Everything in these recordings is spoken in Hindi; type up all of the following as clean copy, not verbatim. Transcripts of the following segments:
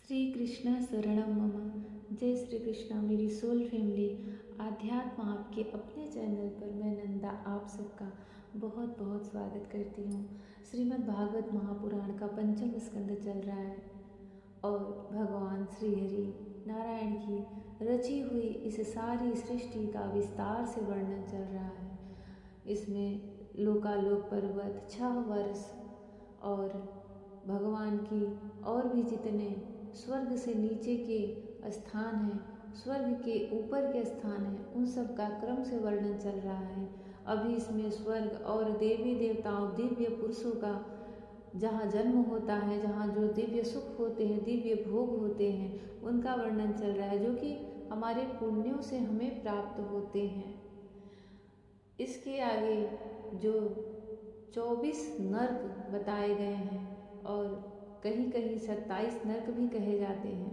श्री कृष्ण शरणम मम। जय श्री कृष्णा। मेरी सोल फैमिली आध्यात्म आपके अपने चैनल पर मैं नंदा आप सबका बहुत बहुत स्वागत करती हूँ। श्रीमद् भागवत महापुराण का पंचम स्कंद चल रहा है और भगवान श्री हरि नारायण की रची हुई इस सारी सृष्टि का विस्तार से वर्णन चल रहा है। इसमें लोकालोक पर्वत 6 वर्ष और भगवान की और भी जितने स्वर्ग से नीचे के स्थान हैं, स्वर्ग के ऊपर के स्थान हैं, उन सब का क्रम से वर्णन चल रहा है। अभी इसमें स्वर्ग और देवी देवताओं दिव्य पुरुषों का जहाँ जन्म होता है, जहाँ जो दिव्य सुख होते हैं, दिव्य भोग होते हैं, उनका वर्णन चल रहा है, जो कि हमारे पुण्यों से हमें प्राप्त होते हैं। इसके आगे जो 24 नर्क बताए गए हैं और कहीं कहीं 27 नर्क भी कहे जाते हैं,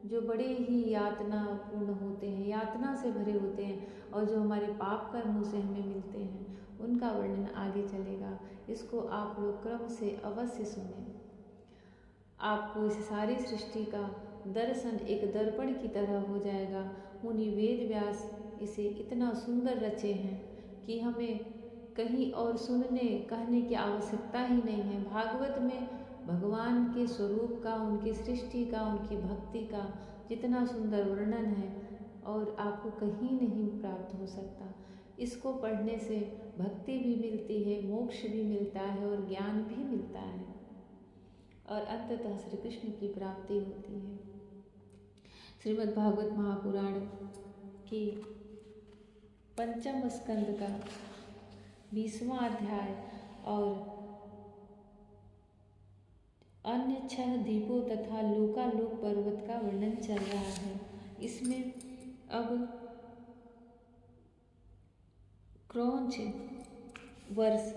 जो बड़े ही यातना पूर्ण होते हैं, यातना से भरे होते हैं और जो हमारे पाप कर्मों से हमें मिलते हैं, उनका वर्णन आगे चलेगा। इसको आप लोग क्रम से अवश्य सुनें। आपको इस सारी सृष्टि का दर्शन एक दर्पण की तरह हो जाएगा। मुनि वेद व्यास इसे इतना सुंदर रचे हैं कि हमें कहीं और सुनने कहने की आवश्यकता ही नहीं है। भागवत में भगवान के स्वरूप का, उनकी सृष्टि का, उनकी भक्ति का जितना सुंदर वर्णन है और आपको कहीं नहीं प्राप्त हो सकता। इसको पढ़ने से भक्ति भी मिलती है, मोक्ष भी मिलता है और ज्ञान भी मिलता है और अंततः श्री कृष्ण की प्राप्ति होती है। श्रीमद् भागवत महापुराण की पंचम स्कंद का 20वां अध्याय और अन्य 6 द्वीपों तथा लोकालोक पर्वत का वर्णन चल रहा है। इसमें अब क्रौंच वर्ष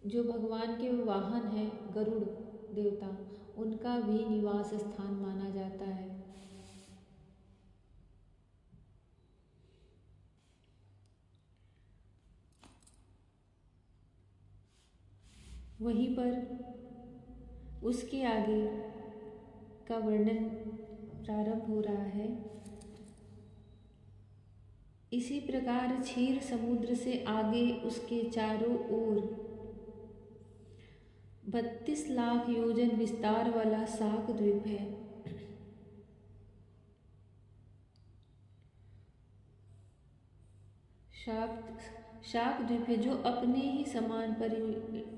जो भगवान के वाहन है गरुड़ देवता, उनका भी निवास स्थान माना जाता है। वहीं पर उसके आगे का वर्णन प्रारंभ हो रहा है। इसी प्रकार क्षीर समुद्र से आगे उसके चारों ओर 32 लाख योजन विस्तार वाला शाक द्वीप है। शाक द्वीप है जो अपने ही समान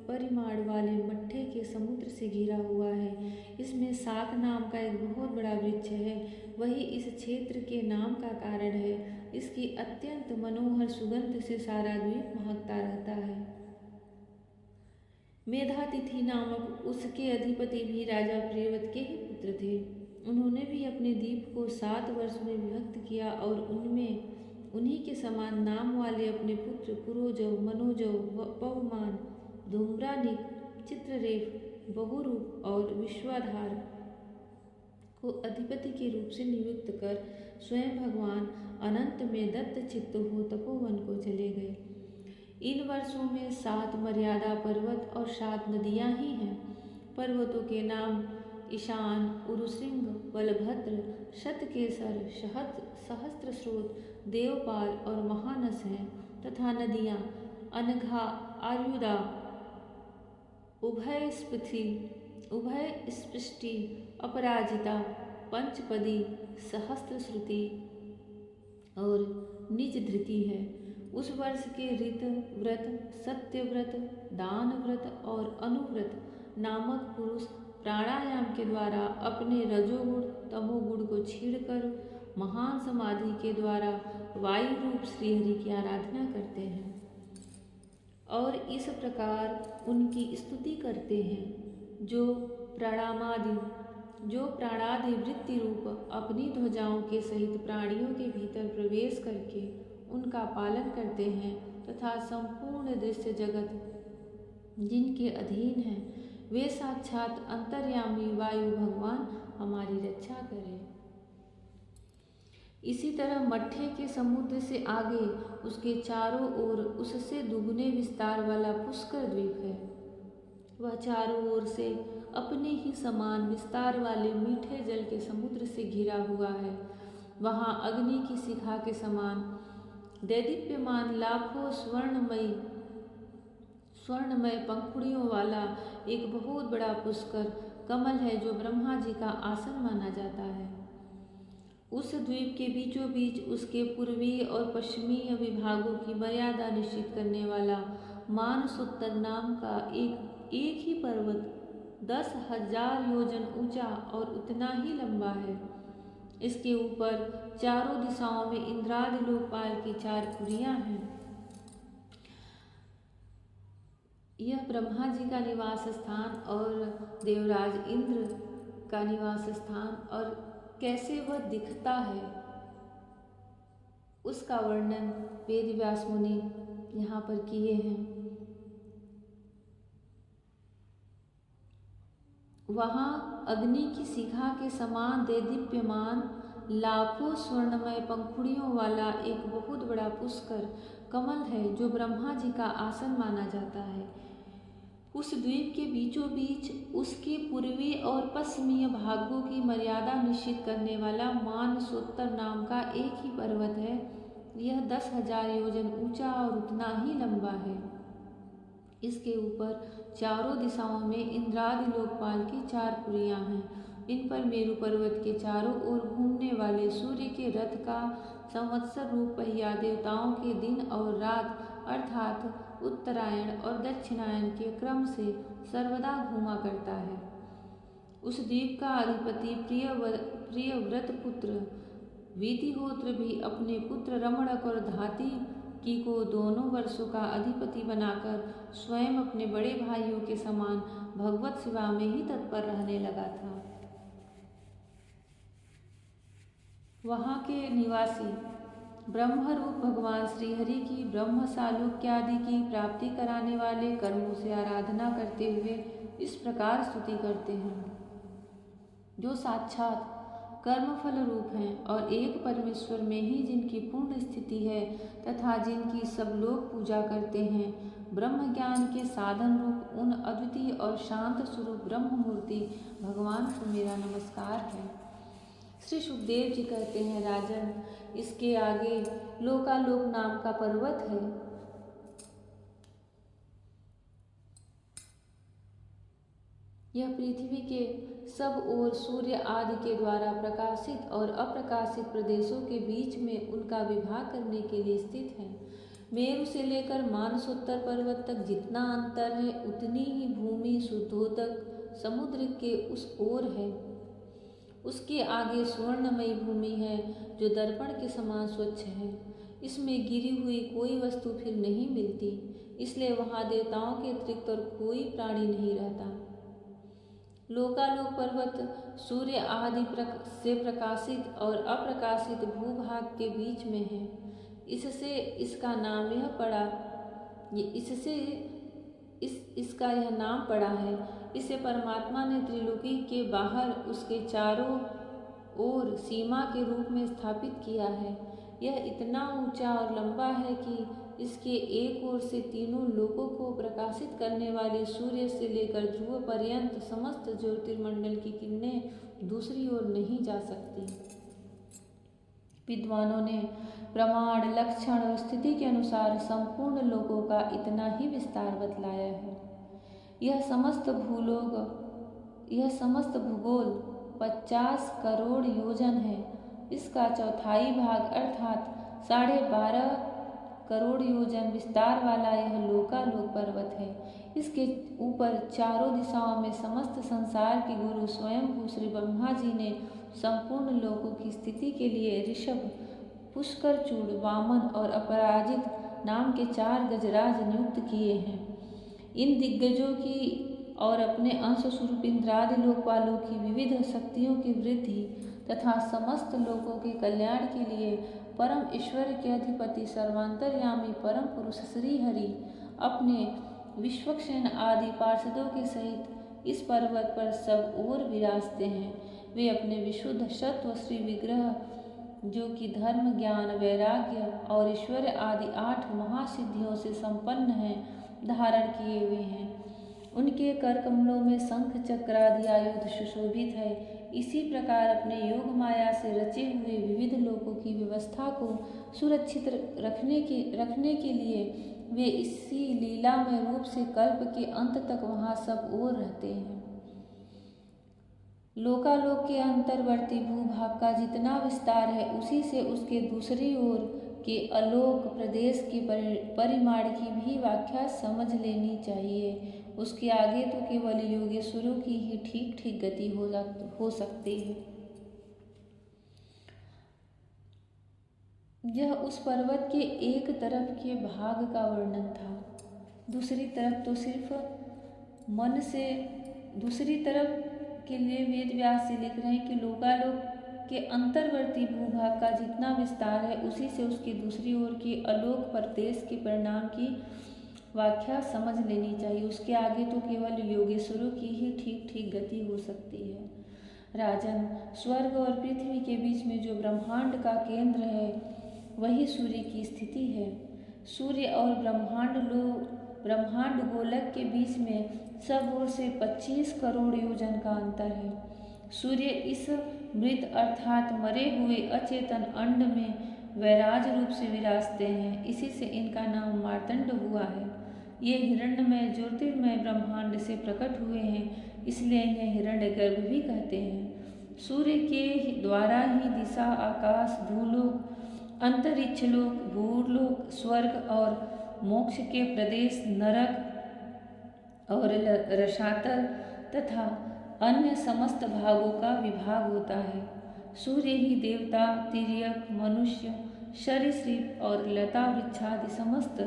परिमाण वाले मट्ठे के समुद्र से घिरा हुआ है। इसमें शाक नाम का एक बहुत बड़ा वृक्ष है, वही इस क्षेत्र के नाम का कारण है। इसकी अत्यंत मनोहर सुगंध से सारा द्वीप महकता रहता है। मेधातिथि नामक उसके अधिपति भी राजा प्रियव्रत के ही पुत्र थे। उन्होंने भी अपने द्वीप को 7 वर्ष में विभक्त किया और उनमें उन्हीं के समान नाम वाले अपने पुत्र पुरोजव, मनोजव, पवमान, धूम्रानिक, चित्ररेफ, बहुरूप और विश्वाधार को अधिपति के रूप से नियुक्त कर स्वयं भगवान अनंत में दत्त चित्त हो तपोवन को चले गए। इन वर्षों में 7 मर्यादा पर्वत और 7 नदियां ही हैं। पर्वतों के नाम ईशान, उरुसिंह, बलभद्र, शतकेसर, सहस्त्रस्रोत, देवपाल और महानस हैं तथा नदियां अनघा, आर्युदा, उभय स्पृष्टि, अपराजिता, पंचपदी, सहस्त्रश्रुति और निज धृति है। उस वर्ष के ऋत व्रत, सत्यव्रत, दान व्रत और अनुव्रत नामक पुरुष प्राणायाम के द्वारा अपने रजोगुण तमोगुण को छीड़कर महान समाधि के द्वारा वायु रूप श्रीहरि की आराधना करते हैं और इस प्रकार उनकी स्तुति करते हैं। जो प्राणादि वृत्ति रूप अपनी ध्वजाओं के सहित प्राणियों के भीतर प्रवेश करके उनका पालन करते हैं तथा संपूर्ण दृश्य जगत जिनके अधीन है, वे साक्षात अंतर्यामी वायु भगवान हमारी रक्षा करें। इसी तरह मट्ठे के समुद्र से आगे उसके चारों ओर उससे दुगने विस्तार वाला पुष्कर द्वीप है। वह चारों ओर से अपने ही समान विस्तार वाले मीठे जल के समुद्र से घिरा हुआ है। वहाँ अग्नि की शिखा के समान दैदीप्यमान लाखों स्वर्णमय पंखुड़ियों वाला एक बहुत बड़ा पुष्कर कमल है, जो ब्रह्मा जी का आसन माना जाता है। उस द्वीप के बीचों बीच उसके पूर्वीय और पश्चिमीय विभागों की मर्यादा निश्चित करने वाला मानसोत्तर नाम का एक ही पर्वत 10,000 योजन ऊंचा और उतना ही लंबा है। इसके ऊपर चारों दिशाओं में इंद्रादि लोकपाल की 4 पुरियां हैं। यह ब्रह्मा जी का निवास स्थान और देवराज इंद्र का निवास स्थान और कैसे वह दिखता है उसका वर्णन वेद व्यास मुनि यहाँ पर किए हैं। वहाँ अग्नि की शिखा के समान देदीप्यमान लाखों स्वर्णमय पंखुड़ियों वाला एक बहुत बड़ा पुष्कर कमल है, जो ब्रह्मा जी का आसन माना जाता है। उस द्वीप के बीचों बीच उसके पूर्वी और पश्चिमी भागों की मर्यादा निश्चित करने वाला मानसोत्तर नाम का एक ही पर्वत है। यह 10,000 योजन ऊंचा और उतना ही लंबा है। इसके ऊपर चारों दिशाओं में इंद्रादि लोकपाल की 4 पुरियां हैं। इन पर मेरु पर्वत के चारों ओर घूमने वाले सूर्य के रथ का संवत्सर रूप पहिया देवताओं के दिन और रात अर्थात उत्तरायण और दक्षिणायन के क्रम से सर्वदा घूमा करता है। उस द्वीप का अधिपति प्रियव्रत पुत्र विधिहोत्र भी अपने पुत्र रमणक और धाती की को दोनों वर्षों का अधिपति बनाकर स्वयं अपने बड़े भाइयों के समान भगवत सेवा में ही तत्पर रहने लगा था। वहाँ के निवासी ब्रह्मरूप भगवान श्रीहरि की ब्रह्म सालोक्यादि की प्राप्ति कराने वाले कर्मों से आराधना करते हुए इस प्रकार स्तुति करते हैं। जो साक्षात कर्मफल रूप हैं और एक परमेश्वर में ही जिनकी पूर्ण स्थिति है तथा जिनकी सब लोग पूजा करते हैं, ब्रह्म ज्ञान के साधन रूप उन अद्वितीय और शांत स्वरूप ब्रह्म मूर्ति भगवान को मेरा नमस्कार है। श्री सुखदेव जी कहते हैं, राजन, इसके आगे लोकालोक नाम का पर्वत है। यह पृथ्वी के सब ओर सूर्य आदि के द्वारा प्रकाशित और अप्रकाशित प्रदेशों के बीच में उनका विभाग करने के लिए स्थित है। मेरु से लेकर मानसोत्तर पर्वत तक जितना अंतर है, उतनी ही भूमि शुद्धोदक समुद्र के उस ओर है। उसके आगे स्वर्णमयी भूमि है, जो दर्पण के समान स्वच्छ है। इसमें गिरी हुई कोई वस्तु फिर नहीं मिलती, इसलिए वहाँ देवताओं के अतिरिक्त और कोई प्राणी नहीं रहता। लोकालोक पर्वत सूर्य आदि से प्रकाशित और अप्रकाशित भूभाग के बीच में है। इससे इसका नाम यह पड़ा इसका यह नाम पड़ा है। इसे परमात्मा ने त्रिलोकी के बाहर उसके चारों ओर सीमा के रूप में स्थापित किया है। यह इतना ऊंचा और लंबा है कि इसके एक ओर से तीनों लोकों को प्रकाशित करने वाले सूर्य से लेकर ध्रुव पर्यंत समस्त ज्योतिर्मंडल की किरणें दूसरी ओर नहीं जा सकती। विद्वानों ने प्रमाण, लक्षण और स्थिति के अनुसार संपूर्ण लोकों का इतना ही विस्तार बतलाया है। यह समस्त भूगोल 50 करोड़ योजन है। इसका चौथाई भाग अर्थात 12.5 करोड़ योजन विस्तार वाला यह लोकालोक पर्वत है। इसके ऊपर चारों दिशाओं में समस्त संसार के गुरु स्वयं श्री ब्रह्मा जी ने संपूर्ण लोकों की स्थिति के लिए ऋषभ, पुष्करचूड़, वामन और अपराजित नाम के 4 गजराज नियुक्त किए हैं। इन दिग्गजों की और अपने अंश स्वरूप इंद्रादि लोकपालों की विविध शक्तियों की वृद्धि तथा समस्त लोगों के कल्याण के लिए परम ईश्वर के अधिपति सर्वांतर्यामी परम पुरुष श्री हरि अपने विश्वक्षेण आदि पार्षदों के सहित इस पर्वत पर सब ओर विराजते हैं। वे अपने विशुद्ध सत्व श्री विग्रह, जो कि धर्म, ज्ञान, वैराग्य और ईश्वर आदि 8 महासिद्धियों से संपन्न हैं, धारण किए हुए हैं। उनके कर कमलों में शंख चक्र आदि आयुध सुशोभित है। इसी प्रकार अपने योग माया से रचे हुए विविध लोकों की व्यवस्था को सुरक्षित रखने के लिए वे इसी लीलामय रूप से कल्प के अंत तक वहाँ सब ओर रहते हैं। लोकालोक के अंतर्वर्ती भूभाग का जितना विस्तार है, उसी से उसके दूसरी ओर के अलोक प्रदेश के परिमाण की भी व्याख्या समझ लेनी चाहिए। उसके आगे तो केवल योगेश्वरों की ही ठीक ठीक गति हो सकती है। यह उस पर्वत के एक तरफ के भाग का वर्णन था। दूसरी तरफ तो सिर्फ मन से, दूसरी तरफ के लिए वेद व्यास से लिख रहे हैं कि लोकालोक के अंतर्वर्ती भूभाग का जितना विस्तार है, उसी से उसकी दूसरी ओर के अलोक प्रदेश के परिणाम की व्याख्या समझ लेनी चाहिए। उसके आगे तो केवल योगेश्वरों की ही ठीक ठीक गति हो सकती है। राजन, स्वर्ग और पृथ्वी के बीच में जो ब्रह्मांड का केंद्र है, वही सूर्य की स्थिति है। सूर्य और ब्रह्मांड गोलक के बीच में सब ओर से 25 करोड़ योजन का अंतर है। सूर्य इस मृत अर्थात मरे हुए अचेतन अंड में वैराज रूप से विराजते हैं। इसी से इनका नाम मार्तंड हुआ है। ये हिरण्यमय ज्योतिर्मय ब्रह्मांड से प्रकट हुए हैं, इसलिए इन्हें हिरण्यगर्भ भी कहते हैं। सूर्य के द्वारा ही दिशा, आकाश, भूलोक, अंतरिक्षलोक, भूलोक, स्वर्ग और मोक्ष के प्रदेश, नरक और रसातल तथा अन्य समस्त भागों का विभाग होता है। सूर्य ही देवता, तिर्यक, मनुष्य, सरीसृप और लता वृक्षादि समस्त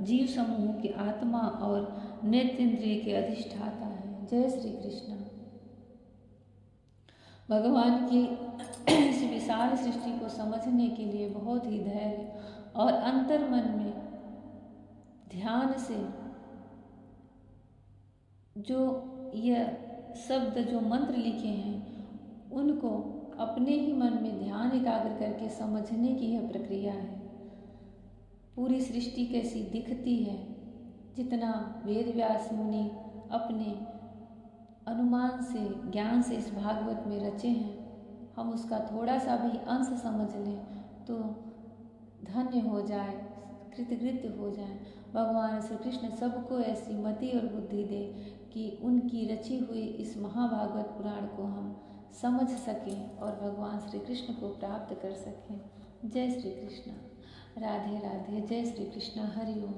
जीव समूहों की आत्मा और नेत्रेंद्रिय के अधिष्ठाता है। जय श्री कृष्ण। भगवान की इस विशाल सृष्टि को समझने के लिए बहुत ही धैर्य और अंतर्मन में ध्यान से जो यह शब्द, जो मंत्र लिखे हैं, उनको अपने ही मन में ध्यान एकाग्र करके समझने की यह प्रक्रिया है। पूरी सृष्टि कैसी दिखती है, जितना वेद व्यास मुनि अपने अनुमान से, ज्ञान से इस भागवत में रचे हैं, हम उसका थोड़ा सा भी अंश समझ लें तो धन्य हो जाए, कृतकृत्य हो जाए। भगवान श्री कृष्ण सबको ऐसी मति और बुद्धि दे कि उनकी रची हुई इस महाभागवत पुराण को हम समझ सकें और भगवान श्री कृष्ण को प्राप्त कर सकें। जय श्री कृष्ण। राधे राधे। जय श्री कृष्ण। हरि ओम।